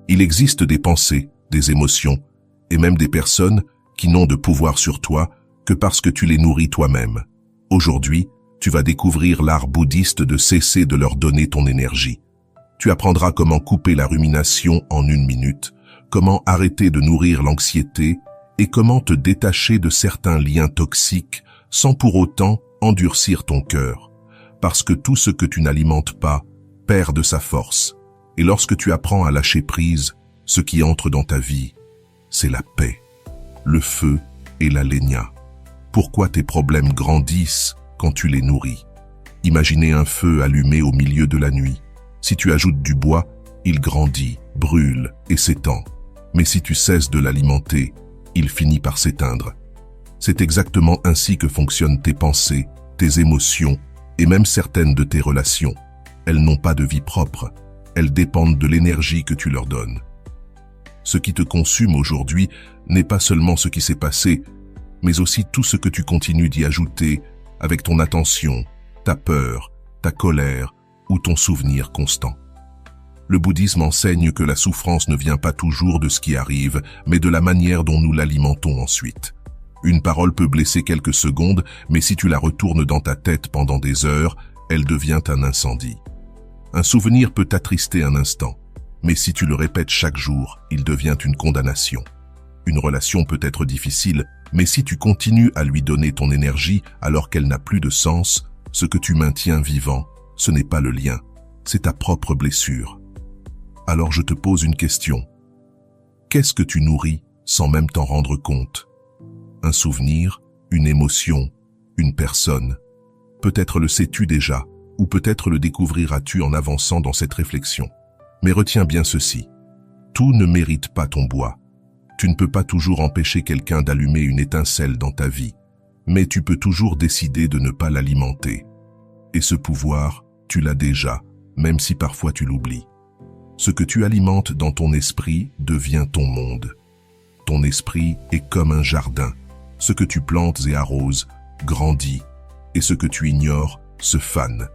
Il existe des pensées, des émotions, et même des personnes qui n'ont de pouvoir sur toi que parce que tu les nourris toi-même. Aujourd'hui, tu vas découvrir l'art bouddhiste de cesser de leur donner ton énergie. Tu apprendras comment couper la rumination en 1 minute, comment arrêter de nourrir l'anxiété et comment te détacher de certains liens toxiques sans pour autant endurcir ton cœur. Parce que tout ce que tu n'alimentes pas perd de sa force. Et lorsque tu apprends à lâcher prise, ce qui entre dans ta vie, c'est la paix, le feu et la lénia. Pourquoi tes problèmes grandissent quand tu les nourris? Imaginez un feu allumé au milieu de la nuit. Si tu ajoutes du bois, il grandit, brûle et s'étend. Mais si tu cesses de l'alimenter, il finit par s'éteindre. C'est exactement ainsi que fonctionnent tes pensées, tes émotions et même certaines de tes relations. Elles n'ont pas de vie propre, elles dépendent de l'énergie que tu leur donnes. Ce qui te consume aujourd'hui n'est pas seulement ce qui s'est passé, mais aussi tout ce que tu continues d'y ajouter avec ton attention, ta peur, ta colère ou ton souvenir constant. Le bouddhisme enseigne que la souffrance ne vient pas toujours de ce qui arrive, mais de la manière dont nous l'alimentons ensuite. Une parole peut blesser quelques secondes, mais si tu la retournes dans ta tête pendant des heures, elle devient un incendie. Un souvenir peut t'attrister un instant, mais si tu le répètes chaque jour, il devient une condamnation. Une relation peut être difficile, mais si tu continues à lui donner ton énergie alors qu'elle n'a plus de sens, ce que tu maintiens vivant, ce n'est pas le lien, c'est ta propre blessure. Alors je te pose une question. Qu'est-ce que tu nourris sans même t'en rendre compte? Un souvenir, une émotion, une personne. Peut-être le sais-tu déjà, ou peut-être le découvriras-tu en avançant dans cette réflexion. Mais retiens bien ceci. Tout ne mérite pas ton bois. Tu ne peux pas toujours empêcher quelqu'un d'allumer une étincelle dans ta vie, mais tu peux toujours décider de ne pas l'alimenter. Et ce pouvoir, tu l'as déjà, même si parfois tu l'oublies. Ce que tu alimentes dans ton esprit devient ton monde. Ton esprit est comme un jardin. Ce que tu plantes et arroses grandit, et ce que tu ignores se fane.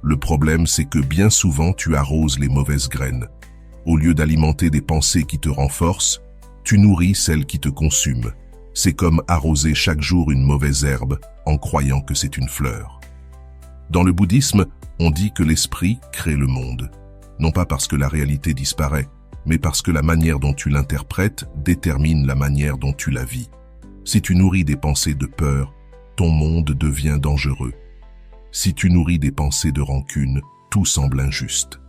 Le problème, c'est que bien souvent tu arroses les mauvaises graines. Au lieu d'alimenter des pensées qui te renforcent, tu nourris celles qui te consument. C'est comme arroser chaque jour une mauvaise herbe en croyant que c'est une fleur. Dans le bouddhisme, on dit que l'esprit crée le monde. Non pas parce que la réalité disparaît, mais parce que la manière dont tu l'interprètes détermine la manière dont tu la vis. Si tu nourris des pensées de peur, ton monde devient dangereux. Si tu nourris des pensées de rancune, tout semble injuste.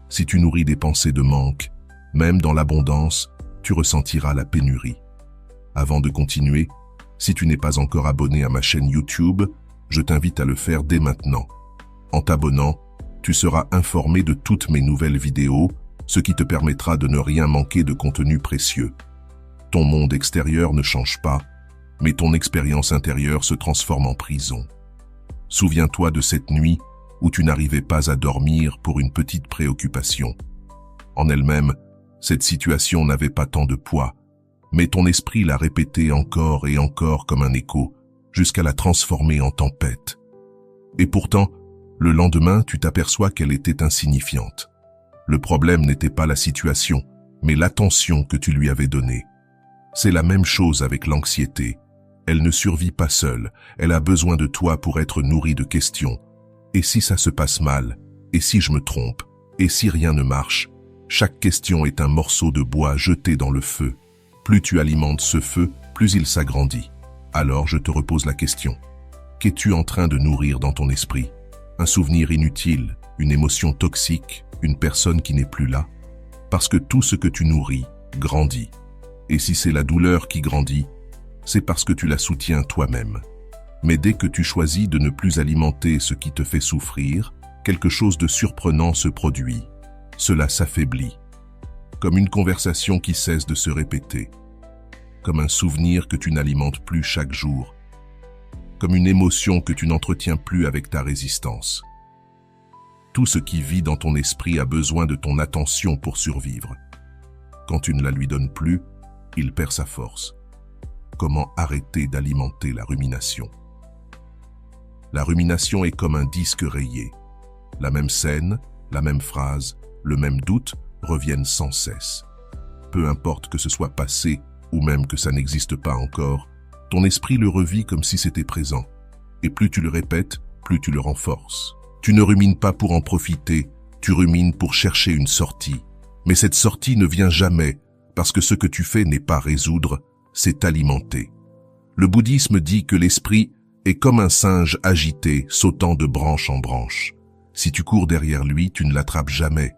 Si tu nourris des pensées de manque, même dans l'abondance, tu ressentiras la pénurie. Avant de continuer, si tu n'es pas encore abonné à ma chaîne YouTube, je t'invite à le faire dès maintenant. En t'abonnant, tu seras informé de toutes mes nouvelles vidéos, ce qui te permettra de ne rien manquer de contenu précieux. Ton monde extérieur ne change pas, mais ton expérience intérieure se transforme en prison. Souviens-toi de cette nuit où tu n'arrivais pas à dormir pour une petite préoccupation. En elle-même, cette situation n'avait pas tant de poids, mais ton esprit l'a répétée encore et encore comme un écho, jusqu'à la transformer en tempête. Et pourtant, le lendemain, tu t'aperçois qu'elle était insignifiante. Le problème n'était pas la situation, mais l'attention que tu lui avais donnée. C'est la même chose avec l'anxiété. Elle ne survit pas seule, elle a besoin de toi pour être nourrie de questions. Et si ça se passe mal? Et si je me trompe? Et si rien ne marche? Chaque question est un morceau de bois jeté dans le feu. Plus tu alimentes ce feu, plus il s'agrandit. Alors je te repose la question. Qu'es-tu en train de nourrir dans ton esprit? Un souvenir inutile, une émotion toxique, une personne qui n'est plus là? Parce que tout ce que tu nourris grandit. Et si c'est la douleur qui grandit, c'est parce que tu la soutiens toi-même. Mais dès que tu choisis de ne plus alimenter ce qui te fait souffrir, quelque chose de surprenant se produit. Cela s'affaiblit. Comme une conversation qui cesse de se répéter. Comme un souvenir que tu n'alimentes plus chaque jour. Comme une émotion que tu n'entretiens plus avec ta résistance. Tout ce qui vit dans ton esprit a besoin de ton attention pour survivre. Quand tu ne la lui donnes plus, il perd sa force. Comment arrêter d'alimenter la rumination? La rumination est comme un disque rayé. La même scène, la même phrase, le même doute reviennent sans cesse. Peu importe que ce soit passé ou même que ça n'existe pas encore, ton esprit le revit comme si c'était présent. Et plus tu le répètes, plus tu le renforces. Tu ne rumines pas pour en profiter, tu rumines pour chercher une sortie. Mais cette sortie ne vient jamais, parce que ce que tu fais n'est pas résoudre, c'est alimenter. Le bouddhisme dit que l'esprit est comme un singe agité, sautant de branche en branche. Si tu cours derrière lui, tu ne l'attrapes jamais.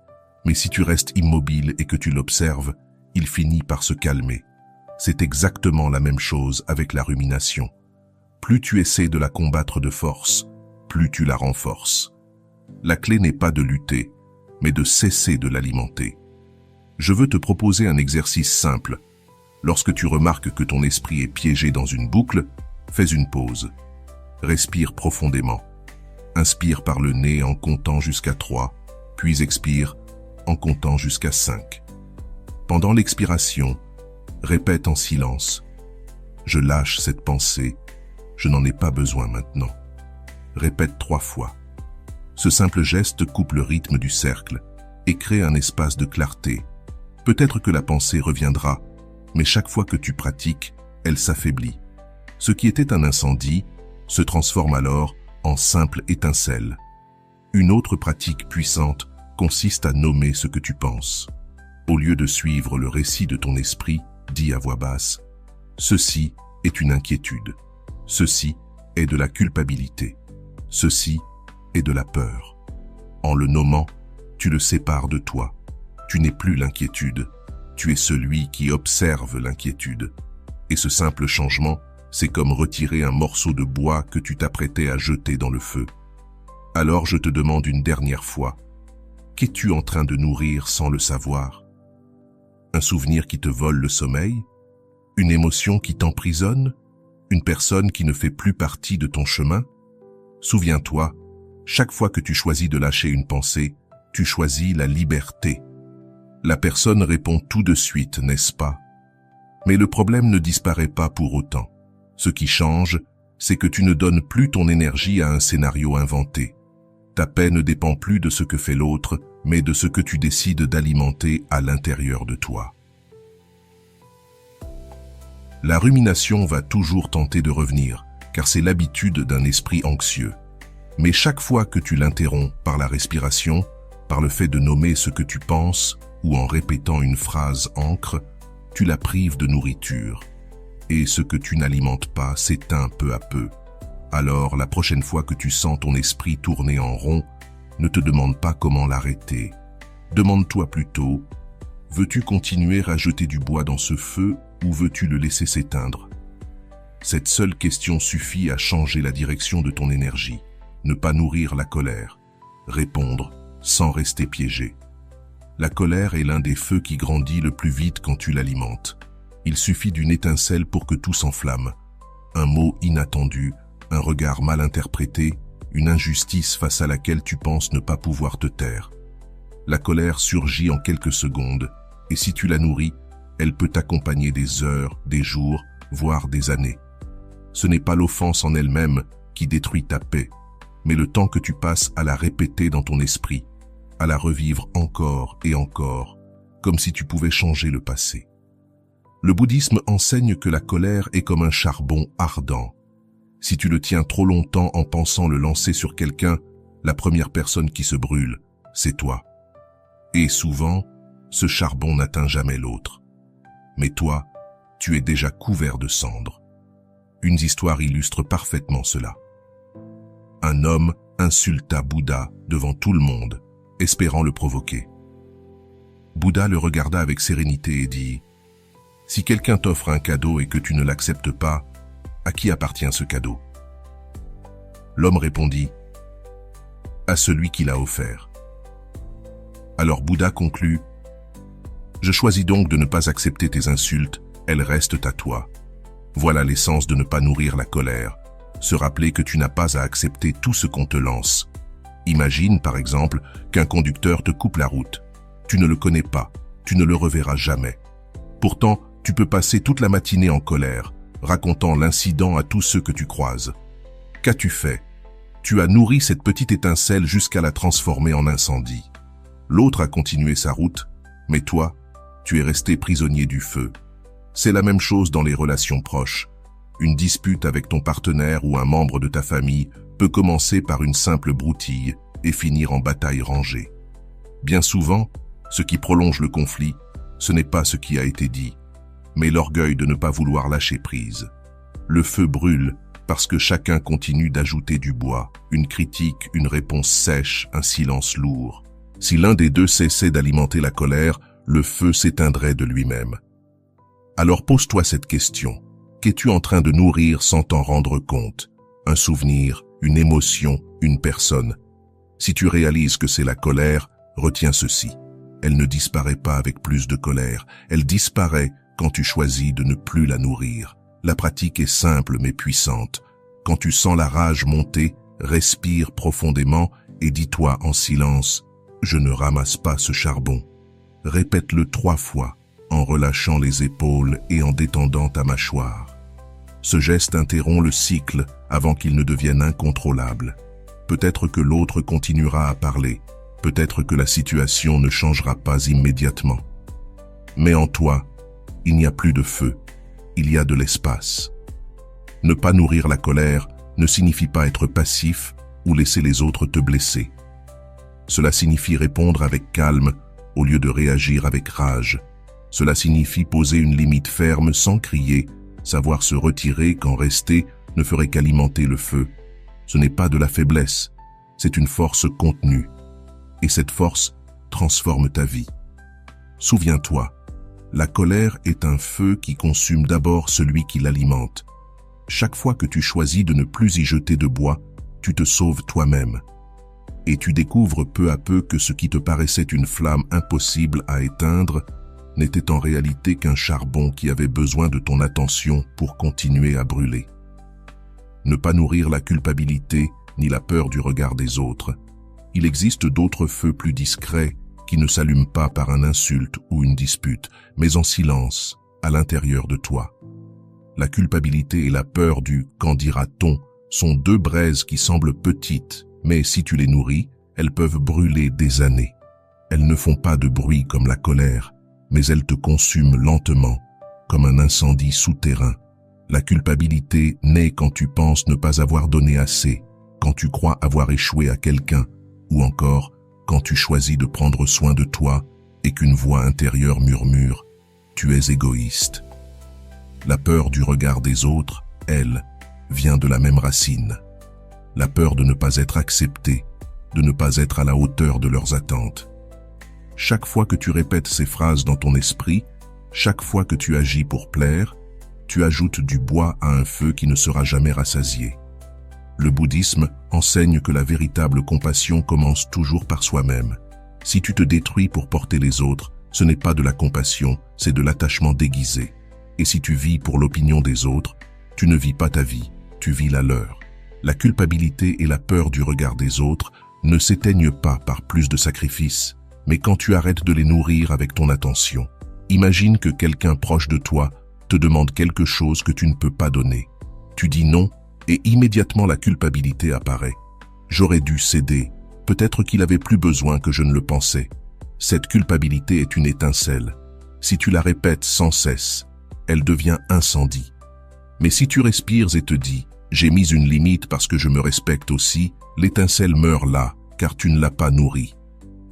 Mais si tu restes immobile et que tu l'observes, il finit par se calmer. C'est exactement la même chose avec la rumination. Plus tu essaies de la combattre de force, plus tu la renforces. La clé n'est pas de lutter, mais de cesser de l'alimenter. Je veux te proposer un exercice simple. Lorsque tu remarques que ton esprit est piégé dans une boucle, fais une pause. Respire profondément. Inspire par le nez en comptant jusqu'à 3, puis expire en comptant jusqu'à 5. Pendant l'expiration, répète en silence. Je lâche cette pensée, je n'en ai pas besoin maintenant. Répète 3 fois. Ce simple geste coupe le rythme du cercle et crée un espace de clarté. Peut-être que la pensée reviendra, mais chaque fois que tu pratiques, elle s'affaiblit. Ce qui était un incendie se transforme alors en simple étincelle. Une autre pratique puissante consiste à nommer ce que tu penses. Au lieu de suivre le récit de ton esprit, dis à voix basse, « Ceci est une inquiétude. Ceci est de la culpabilité. Ceci est de la peur. » En le nommant, tu le sépares de toi. Tu n'es plus l'inquiétude. Tu es celui qui observe l'inquiétude. Et ce simple changement, c'est comme retirer un morceau de bois que tu t'apprêtais à jeter dans le feu. Alors je te demande une dernière fois, qu'es-tu en train de nourrir sans le savoir? Un souvenir qui te vole le sommeil? Une émotion qui t'emprisonne? Une personne qui ne fait plus partie de ton chemin? Souviens-toi, chaque fois que tu choisis de lâcher une pensée, tu choisis la liberté. La personne répond tout de suite, n'est-ce pas? Mais le problème ne disparaît pas pour autant. Ce qui change, c'est que tu ne donnes plus ton énergie à un scénario inventé. Ta paix ne dépend plus de ce que fait l'autre, mais de ce que tu décides d'alimenter à l'intérieur de toi. La rumination va toujours tenter de revenir, car c'est l'habitude d'un esprit anxieux. Mais chaque fois que tu l'interromps par la respiration, par le fait de nommer ce que tu penses, ou en répétant une phrase ancre, tu la prives de nourriture. Et ce que tu n'alimentes pas s'éteint peu à peu. Alors, la prochaine fois que tu sens ton esprit tourner en rond, ne te demande pas comment l'arrêter. Demande-toi plutôt, veux-tu continuer à jeter du bois dans ce feu ou veux-tu le laisser s'éteindre? Cette seule question suffit à changer la direction de ton énergie. Ne pas nourrir la colère. Répondre sans rester piégé. La colère est l'un des feux qui grandit le plus vite quand tu l'alimentes. Il suffit d'une étincelle pour que tout s'enflamme. Un mot inattendu, un regard mal interprété, une injustice face à laquelle tu penses ne pas pouvoir te taire. La colère surgit en quelques secondes, et si tu la nourris, elle peut t'accompagner des heures, des jours, voire des années. Ce n'est pas l'offense en elle-même qui détruit ta paix, mais le temps que tu passes à la répéter dans ton esprit, à la revivre encore et encore, comme si tu pouvais changer le passé. Le bouddhisme enseigne que la colère est comme un charbon ardent. Si tu le tiens trop longtemps en pensant le lancer sur quelqu'un, la première personne qui se brûle, c'est toi. Et souvent, ce charbon n'atteint jamais l'autre. Mais toi, tu es déjà couvert de cendres. Une histoire illustre parfaitement cela. Un homme insulta Bouddha devant tout le monde, espérant le provoquer. Bouddha le regarda avec sérénité et dit « Si quelqu'un t'offre un cadeau et que tu ne l'acceptes pas, à qui appartient ce cadeau ?» L'homme répondit « À celui qui l'a offert. » Alors Bouddha conclut « Je choisis donc de ne pas accepter tes insultes, elles restent à toi. Voilà l'essence de ne pas nourrir la colère, se rappeler que tu n'as pas à accepter tout ce qu'on te lance. Imagine, par exemple, qu'un conducteur te coupe la route. Tu ne le connais pas, tu ne le reverras jamais. Pourtant, tu peux passer toute la matinée en colère, racontant l'incident à tous ceux que tu croises. Qu'as-tu fait? Tu as nourri cette petite étincelle jusqu'à la transformer en incendie. L'autre a continué sa route, Mais toi, tu es resté prisonnier du feu. C'est la même chose dans les relations proches. Une dispute avec ton partenaire ou un membre de ta famille peut commencer par une simple broutille et finir en bataille rangée. Bien souvent, ce qui prolonge le conflit, ce n'est pas ce qui a été dit, mais l'orgueil de ne pas vouloir lâcher prise. Le feu brûle parce que chacun continue d'ajouter du bois, une critique, une réponse sèche, un silence lourd. Si l'un des deux cessait d'alimenter la colère, le feu s'éteindrait de lui-même. Alors pose-toi cette question. Qu'es-tu en train de nourrir sans t'en rendre compte? Un souvenir, une émotion, une personne. Si tu réalises que c'est la colère, retiens ceci. Elle ne disparaît pas avec plus de colère. Elle disparaît quand tu choisis de ne plus la nourrir. La pratique est simple mais puissante. Quand tu sens la rage monter, respire profondément et dis-toi en silence « Je ne ramasse pas ce charbon ». Répète-le 3 fois en relâchant les épaules et en détendant ta mâchoire. Ce geste interrompt le cycle avant qu'il ne devienne incontrôlable. Peut-être que l'autre continuera à parler. Peut-être que la situation ne changera pas immédiatement. Mais en toi, il n'y a plus de feu. Il y a de l'espace. Ne pas nourrir la colère ne signifie pas être passif ou laisser les autres te blesser. Cela signifie répondre avec calme au lieu de réagir avec rage. Cela signifie poser une limite ferme sans crier, savoir se retirer quand rester ne ferait qu'alimenter le feu. Ce n'est pas de la faiblesse, c'est une force contenue. Et cette force transforme ta vie. Souviens-toi, la colère est un feu qui consume d'abord celui qui l'alimente. Chaque fois que tu choisis de ne plus y jeter de bois, tu te sauves toi-même. Et tu découvres peu à peu que ce qui te paraissait une flamme impossible à éteindre n'était en réalité qu'un charbon qui avait besoin de ton attention pour continuer à brûler. Ne pas nourrir la culpabilité ni la peur du regard des autres. Il existe d'autres feux plus discrets qui ne s'allument pas par une insulte ou une dispute, mais en silence, à l'intérieur de toi. La culpabilité et la peur du « qu'en dira-t-on » sont 2 braises qui semblent petites, mais si tu les nourris, elles peuvent brûler des années. Elles ne font pas de bruit comme la colère, mais elles te consument lentement, comme un incendie souterrain. La culpabilité naît quand tu penses ne pas avoir donné assez, quand tu crois avoir échoué à quelqu'un, ou encore quand tu choisis de prendre soin de toi et qu'une voix intérieure murmure « tu es égoïste ». La peur du regard des autres, elle, vient de la même racine. La peur de ne pas être accepté, de ne pas être à la hauteur de leurs attentes. Chaque fois que tu répètes ces phrases dans ton esprit, chaque fois que tu agis pour plaire, tu ajoutes du bois à un feu qui ne sera jamais rassasié. Le bouddhisme enseigne que la véritable compassion commence toujours par soi-même. Si tu te détruis pour porter les autres, ce n'est pas de la compassion, c'est de l'attachement déguisé. Et si tu vis pour l'opinion des autres, tu ne vis pas ta vie, tu vis la leur. La culpabilité et la peur du regard des autres ne s'éteignent pas par plus de sacrifices, mais quand tu arrêtes de les nourrir avec ton attention. Imagine que quelqu'un proche de toi te demande quelque chose que tu ne peux pas donner. Tu dis non, et immédiatement la culpabilité apparaît. J'aurais dû céder, peut-être qu'il avait plus besoin que je ne le pensais. Cette culpabilité est une étincelle. Si tu la répètes sans cesse, elle devient incendie. Mais si tu respires et te dis « j'ai mis une limite parce que je me respecte aussi », l'étincelle meurt là, car tu ne l'as pas nourrie.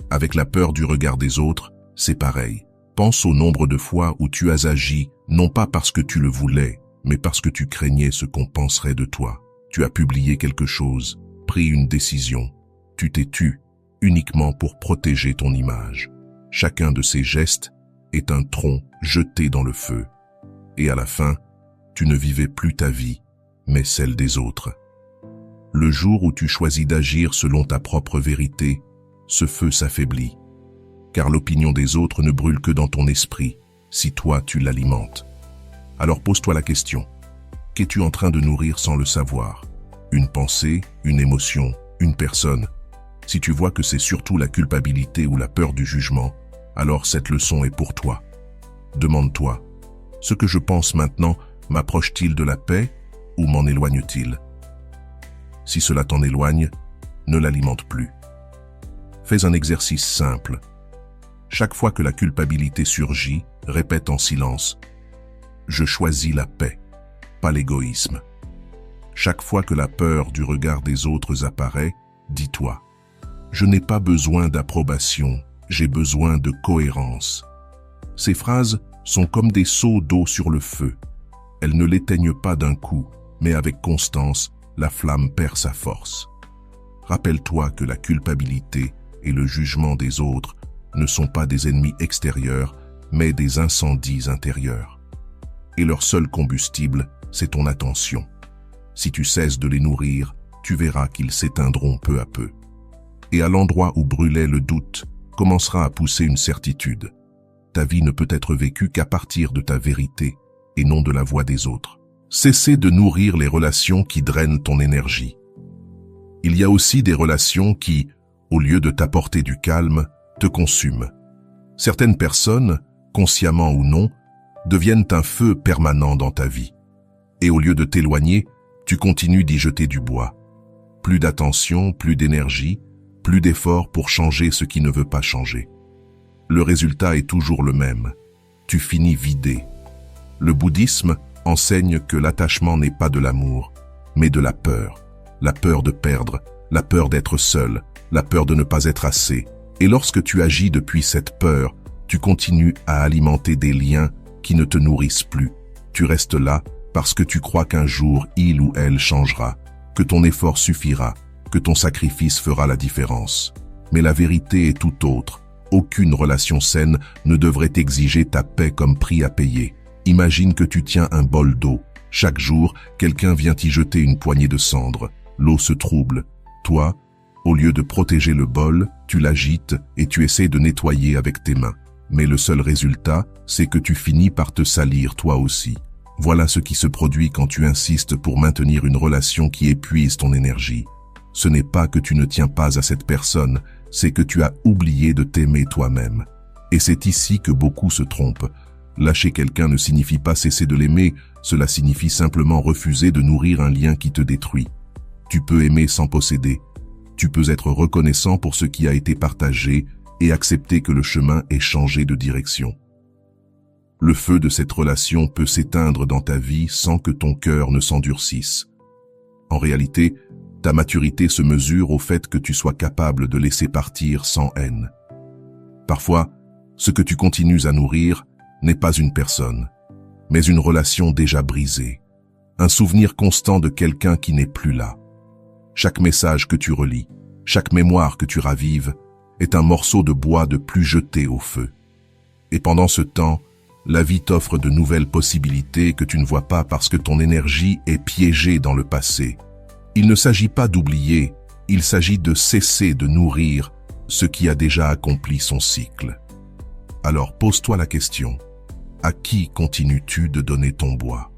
Avec la peur du regard des autres, c'est pareil. Pense au nombre de fois où tu as agi, non pas parce que tu le voulais, mais parce que tu craignais ce qu'on penserait de toi. Tu as publié quelque chose, pris une décision. Tu t'es tu, uniquement pour protéger ton image. Chacun de ces gestes est un tronc jeté dans le feu. Et à la fin, tu ne vivais plus ta vie, mais celle des autres. Le jour où tu choisis d'agir selon ta propre vérité, ce feu s'affaiblit. Car l'opinion des autres ne brûle que dans ton esprit, si toi tu l'alimentes. Alors pose-toi la question. Qu'es-tu en train de nourrir sans le savoir? Une pensée, une émotion, une personne? Si tu vois que c'est surtout la culpabilité ou la peur du jugement, alors cette leçon est pour toi. Demande-toi, ce que je pense maintenant m'approche-t-il de la paix ou m'en éloigne-t-il? Si cela t'en éloigne, ne l'alimente plus. Fais un exercice simple. Chaque fois que la culpabilité surgit, répète en silence « Je choisis la paix, pas l'égoïsme ». Chaque fois que la peur du regard des autres apparaît, dis-toi « Je n'ai pas besoin d'approbation, j'ai besoin de cohérence ». Ces phrases sont comme des seaux d'eau sur le feu. Elles ne l'éteignent pas d'un coup, mais avec constance, la flamme perd sa force. Rappelle-toi que la culpabilité et le jugement des autres ne sont pas des ennemis extérieurs, mais des incendies intérieurs. Et leur seul combustible, c'est ton attention. Si tu cesses de les nourrir, tu verras qu'ils s'éteindront peu à peu. Et à l'endroit où brûlait le doute, commencera à pousser une certitude. Ta vie ne peut être vécue qu'à partir de ta vérité et non de la voix des autres. Cessez de nourrir les relations qui drainent ton énergie. Il y a aussi des relations qui, au lieu de t'apporter du calme, te consument. Certaines personnes, consciemment ou non, deviennent un feu permanent dans ta vie. Et au lieu de t'éloigner, tu continues d'y jeter du bois. Plus d'attention, plus d'énergie, plus d'efforts pour changer ce qui ne veut pas changer. Le résultat est toujours le même. Tu finis vidé. Le bouddhisme enseigne que l'attachement n'est pas de l'amour, mais de la peur. La peur de perdre, la peur d'être seul, la peur de ne pas être assez. Et lorsque tu agis depuis cette peur, tu continues à alimenter des liens qui ne te nourrissent plus. Tu restes là parce que tu crois qu'un jour il ou elle changera, que ton effort suffira, que ton sacrifice fera la différence. Mais la vérité est tout autre. Aucune relation saine ne devrait exiger ta paix comme prix à payer. Imagine que tu tiens un bol d'eau. Chaque jour, quelqu'un vient y jeter une poignée de cendres. L'eau se trouble. Toi, au lieu de protéger le bol, tu l'agites et tu essaies de nettoyer avec tes mains. Mais le seul résultat, c'est que tu finis par te salir toi aussi. Voilà ce qui se produit quand tu insistes pour maintenir une relation qui épuise ton énergie. Ce n'est pas que tu ne tiens pas à cette personne, c'est que tu as oublié de t'aimer toi-même. Et c'est ici que beaucoup se trompent. Lâcher quelqu'un ne signifie pas cesser de l'aimer, cela signifie simplement refuser de nourrir un lien qui te détruit. Tu peux aimer sans posséder. Tu peux être reconnaissant pour ce qui a été partagé et accepter que le chemin ait changé de direction. Le feu de cette relation peut s'éteindre dans ta vie sans que ton cœur ne s'endurcisse. En réalité, ta maturité se mesure au fait que tu sois capable de laisser partir sans haine. Parfois, ce que tu continues à nourrir n'est pas une personne, mais une relation déjà brisée, un souvenir constant de quelqu'un qui n'est plus là. Chaque message que tu relis, chaque mémoire que tu ravives, est un morceau de bois de plus jeté au feu. Et pendant ce temps, la vie t'offre de nouvelles possibilités que tu ne vois pas parce que ton énergie est piégée dans le passé. Il ne s'agit pas d'oublier, il s'agit de cesser de nourrir ce qui a déjà accompli son cycle. Alors pose-toi la question, à qui continues-tu de donner ton bois?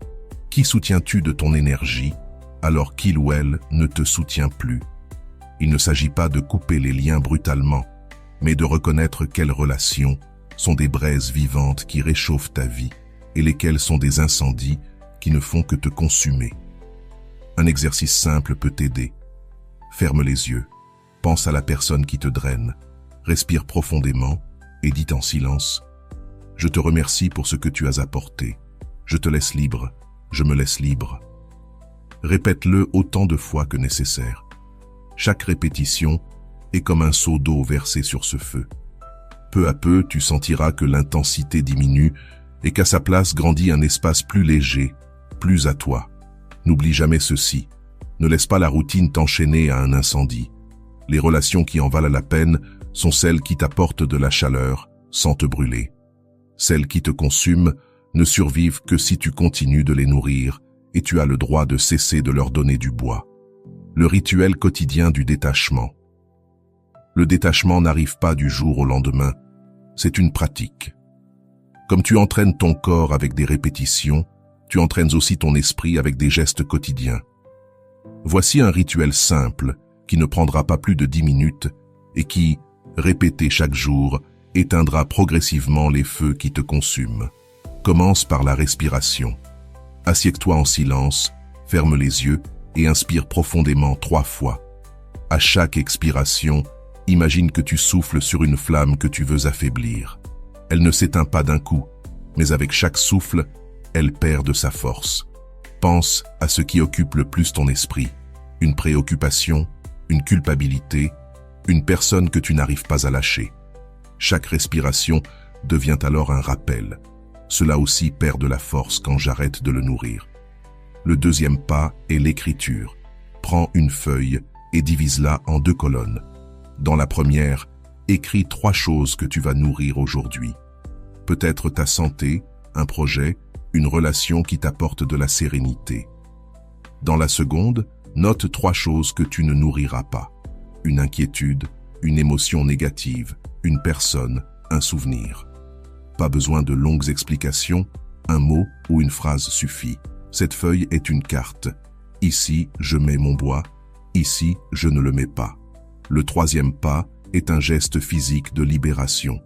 Qui soutiens-tu de ton énergie alors qu'il ou elle ne te soutient plus? Il ne s'agit pas de couper les liens brutalement, mais de reconnaître quelles relations sont des braises vivantes qui réchauffent ta vie et lesquelles sont des incendies qui ne font que te consumer. Un exercice simple peut t'aider. Ferme les yeux, pense à la personne qui te draine, respire profondément et dis en silence « Je te remercie pour ce que tu as apporté. Je te laisse libre, je me laisse libre. » Répète-le autant de fois que nécessaire. Chaque répétition est comme un seau d'eau versé sur ce feu. Peu à peu, tu sentiras que l'intensité diminue et qu'à sa place grandit un espace plus léger, plus à toi. N'oublie jamais ceci. Ne laisse pas la routine t'enchaîner à un incendie. Les relations qui en valent la peine sont celles qui t'apportent de la chaleur sans te brûler. Celles qui te consument ne survivent que si tu continues de les nourrir et tu as le droit de cesser de leur donner du bois. Le rituel quotidien du détachement. Le détachement n'arrive pas du jour au lendemain, c'est une pratique. Comme tu entraînes ton corps avec des répétitions, tu entraînes aussi ton esprit avec des gestes quotidiens. Voici un rituel simple qui ne prendra pas plus de 10 minutes et qui, répété chaque jour, éteindra progressivement les feux qui te consument. Commence par la respiration. Assieds-toi en silence, ferme les yeux et inspire profondément 3 fois. À chaque expiration, Imagine que tu souffles sur une flamme que tu veux affaiblir. Elle ne s'éteint pas d'un coup, mais avec chaque souffle, elle perd de sa force. Pense à ce qui occupe le plus ton esprit. Une préoccupation, une culpabilité, une personne que tu n'arrives pas à lâcher. Chaque respiration devient alors un rappel. Cela aussi perd de la force quand j'arrête de le nourrir. Le deuxième pas est l'écriture. Prends une feuille et divise-la en 2 colonnes. Dans la première, écris 3 choses que tu vas nourrir aujourd'hui. Peut-être ta santé, un projet, une relation qui t'apporte de la sérénité. Dans la seconde, note 3 choses que tu ne nourriras pas. Une inquiétude, une émotion négative, une personne, un souvenir. Pas besoin de longues explications, un mot ou une phrase suffit. Cette feuille est une carte. Ici, je mets mon bois. Ici, je ne le mets pas. Le troisième pas est un geste physique de libération.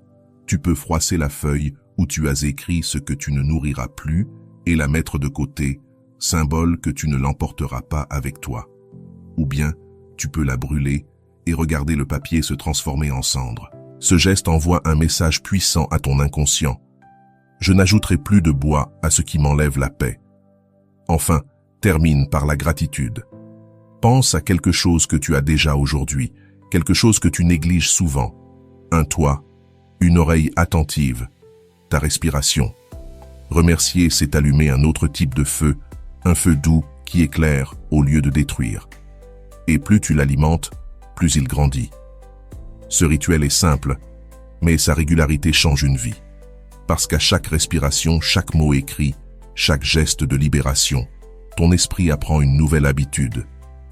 Tu peux froisser la feuille où tu as écrit ce que tu ne nourriras plus et la mettre de côté, symbole que tu ne l'emporteras pas avec toi. Ou bien, tu peux la brûler et regarder le papier se transformer en cendre. Ce geste envoie un message puissant à ton inconscient. Je n'ajouterai plus de bois à ce qui m'enlève la paix. Enfin, termine par la gratitude. Pense à quelque chose que tu as déjà aujourd'hui, quelque chose que tu négliges souvent. Un toit, une oreille attentive, ta respiration. Remercier, c'est allumer un autre type de feu, un feu doux qui éclaire au lieu de détruire. Et plus tu l'alimentes, plus il grandit. Ce rituel est simple, mais sa régularité change une vie. Parce qu'à chaque respiration, chaque mot écrit, chaque geste de libération, ton esprit apprend une nouvelle habitude.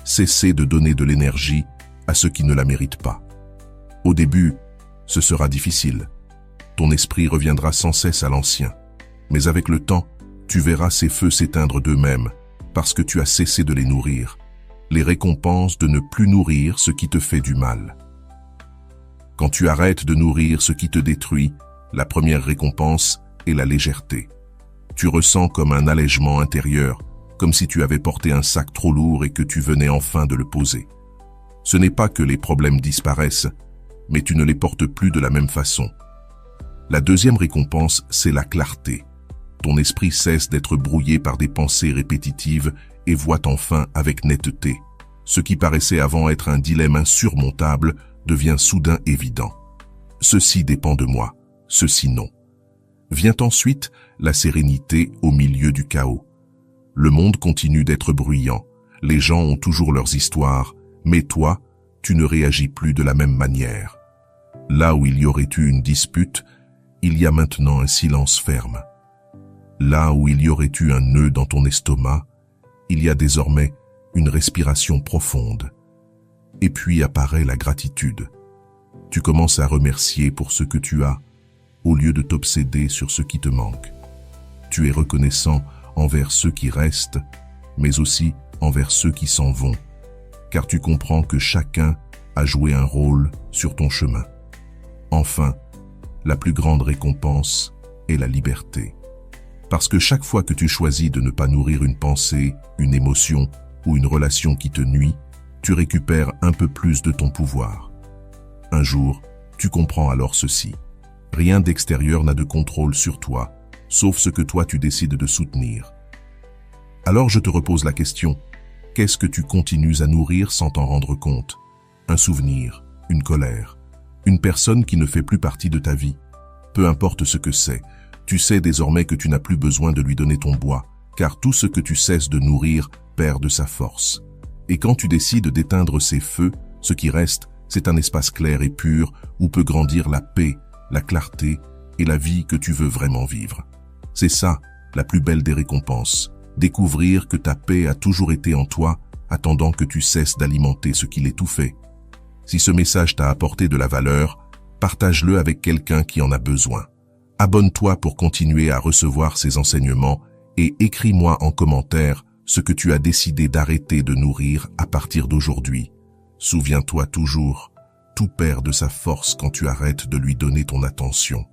Cesser de donner de l'énergie à ceux qui ne la méritent pas. Au début, ce sera difficile. Ton esprit reviendra sans cesse à l'ancien. Mais avec le temps, tu verras ces feux s'éteindre d'eux-mêmes parce que tu as cessé de les nourrir. Les récompenses de ne plus nourrir ce qui te fait du mal. Quand tu arrêtes de nourrir ce qui te détruit, la première récompense est la légèreté. Tu ressens comme un allègement intérieur, comme si tu avais porté un sac trop lourd et que tu venais enfin de le poser. Ce n'est pas que les problèmes disparaissent, mais tu ne les portes plus de la même façon. La deuxième récompense, c'est la clarté. Ton esprit cesse d'être brouillé par des pensées répétitives et voit enfin avec netteté. Ce qui paraissait avant être un dilemme insurmontable devient soudain évident. Ceci dépend de moi, ceci non. Vient ensuite la sérénité au milieu du chaos. Le monde continue d'être bruyant, les gens ont toujours leurs histoires, mais toi, tu ne réagis plus de la même manière. Là où il y aurait eu une dispute, il y a maintenant un silence ferme. Là où il y aurait eu un nœud dans ton estomac, il y a désormais une respiration profonde. Et puis apparaît la gratitude. Tu commences à remercier pour ce que tu as, au lieu de t'obséder sur ce qui te manque. Tu es reconnaissant envers ceux qui restent, mais aussi envers ceux qui s'en vont, car tu comprends que chacun a joué un rôle sur ton chemin. Enfin, la plus grande récompense est la liberté. Parce que chaque fois que tu choisis de ne pas nourrir une pensée, une émotion ou une relation qui te nuit, tu récupères un peu plus de ton pouvoir. Un jour, tu comprends alors ceci. Rien d'extérieur n'a de contrôle sur toi, sauf ce que toi tu décides de soutenir. Alors je te repose la question, qu'est-ce que tu continues à nourrir sans t'en rendre compte? Un souvenir, une colère, une personne qui ne fait plus partie de ta vie. Peu importe ce que c'est, tu sais désormais que tu n'as plus besoin de lui donner ton bois, car tout ce que tu cesses de nourrir perd de sa force. Et quand tu décides d'éteindre ces feux, ce qui reste, c'est un espace clair et pur où peut grandir la paix, la clarté et la vie que tu veux vraiment vivre. C'est ça, la plus belle des récompenses. Découvrir que ta paix a toujours été en toi, attendant que tu cesses d'alimenter ce qui l'étouffait. Si ce message t'a apporté de la valeur, partage-le avec quelqu'un qui en a besoin. Abonne-toi pour continuer à recevoir ces enseignements et écris-moi en commentaire ce que tu as décidé d'arrêter de nourrir à partir d'aujourd'hui. Souviens-toi toujours, tout perd de sa force quand tu arrêtes de lui donner ton attention.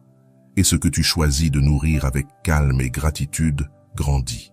Et ce que tu choisis de nourrir avec calme et gratitude grandit.